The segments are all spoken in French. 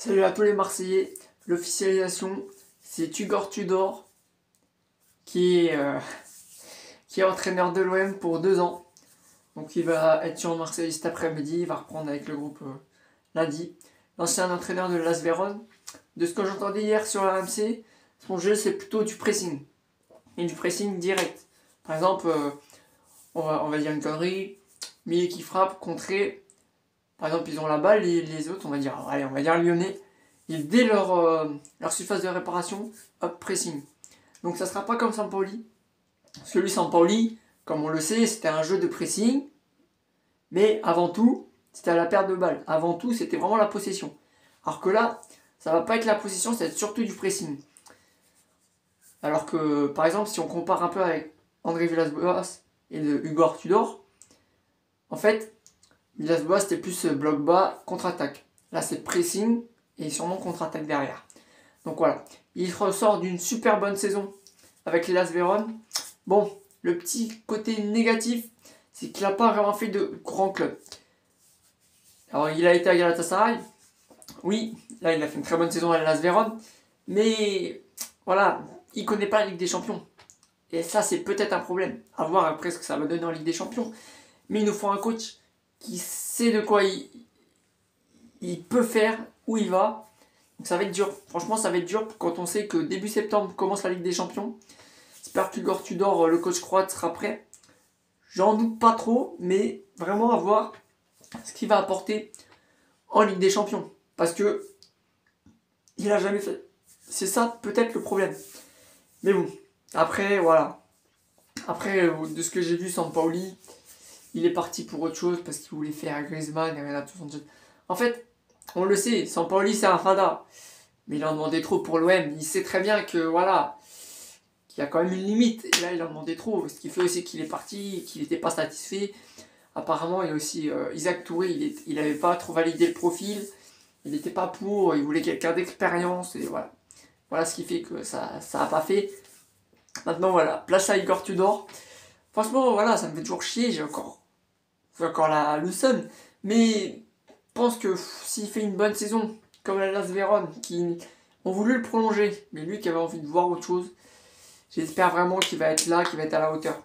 Salut à tous les Marseillais. L'officialisation, c'est Tugor Tudor qui est, euh, qui est entraîneur de l'OM pour 2 ans. Donc il va être sur Marseille cet après-midi, il va reprendre avec le groupe lundi. L'ancien entraîneur de l'AS Vérone. De ce que j'entendais hier sur RMC, son jeu c'est plutôt du pressing. Et du pressing direct. Par exemple, on va dire une connerie, milieu qui frappe, contré. Par exemple, ils ont la balle, les autres, on va dire lyonnais, ils, dès leur surface de réparation, hop, pressing. Donc ça sera pas comme Sampaoli. Parce que lui, Sampaoli, comme on le sait, c'était un jeu de pressing. Mais avant tout, c'était à la perte de balle. Avant tout, c'était vraiment la possession. Alors que là, ça va pas être la possession, ça va être surtout du pressing. Alors que, par exemple, si on compare un peu avec André Villas-Boas et Hugo Tudor, en fait, Villas-Boas c'était plus bloc bas, contre-attaque. Là, c'est pressing et sûrement contre-attaque derrière. Donc voilà, il ressort d'une super bonne saison avec les l'AS Vérone. Bon, le petit côté négatif, c'est qu'il n'a pas vraiment fait de grands clubs. Alors, il a été à Galatasaray. Oui, là, il a fait une très bonne saison à l'AS Vérone. Mais voilà, il ne connaît pas la Ligue des Champions. Et ça, c'est peut-être un problème. À voir après ce que ça va donner en Ligue des Champions. Mais il nous faut un coach qui sait de quoi il peut faire, où il va. Donc ça va être dur. Franchement, ça va être dur quand on sait que début septembre commence la Ligue des Champions. J'espère que Tugor Tudor, le coach croate, sera prêt. J'en doute pas trop, mais vraiment à voir ce qu'il va apporter en Ligue des Champions. Parce que il a jamais fait. C'est ça peut-être le problème. Mais bon, après, voilà. Après, de ce que j'ai vu, Sampaoli, il est parti pour autre chose parce qu'il voulait faire Griezmann et Renato Sanchez. En fait, on le sait, Sampaoli c'est un fada. Mais il en demandait trop pour l'OM. Il sait très bien que voilà, qu'il y a quand même une limite. Et là, il en demandait trop. Ce qui fait aussi qu'il est parti, qu'il n'était pas satisfait. Apparemment, il y a aussi Isaac Touré, il n'avait pas trop validé le profil. Il n'était pas pour, il voulait quelqu'un d'expérience. Et voilà. Voilà ce qui fait que ça n'a pas fait. Maintenant, voilà, place à Igor Tudor. Franchement, voilà, ça me fait toujours chier. J'ai encore le seum. Mais je pense que s'il fait une bonne saison, comme la Las Vérone, qui ont voulu le prolonger, mais lui qui avait envie de voir autre chose, j'espère vraiment qu'il va être là, qu'il va être à la hauteur.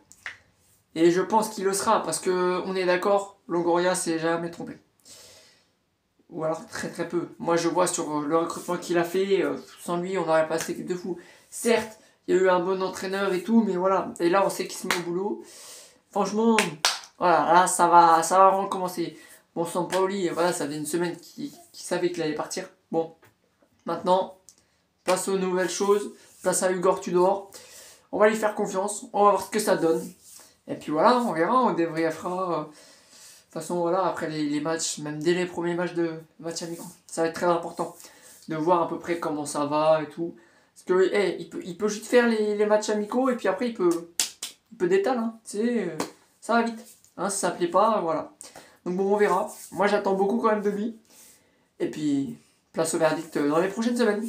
Et je pense qu'il le sera, parce que on est d'accord, Longoria s'est jamais trompé. Ou alors très très peu. Moi je vois sur le recrutement qu'il a fait, sans lui on n'aurait pas cette équipe de fou. Certes, il y a eu un bon entraîneur et tout, mais voilà. Et là on sait qu'il se met au boulot. Franchement, voilà, là ça va vraiment commencer. Bon, Sampaoli, voilà, ça fait une semaine qu'il savait qu'il allait partir. Bon, maintenant, place aux nouvelles choses, place à Hugo Tudor. On va lui faire confiance, on va voir ce que ça donne. Et puis voilà, on verra, on débriefera. De toute façon, voilà, après les matchs, même dès les premiers matchs amicaux, ça va être très important de voir à peu près comment ça va et tout. Parce que, il peut juste faire les matchs amicaux et puis après, il peut détaler, hein. Tu sais, ça va vite. Hein, si ça plaît pas, voilà. Donc bon, on verra. Moi, j'attends beaucoup quand même de lui. Et puis, place au verdict dans les prochaines semaines.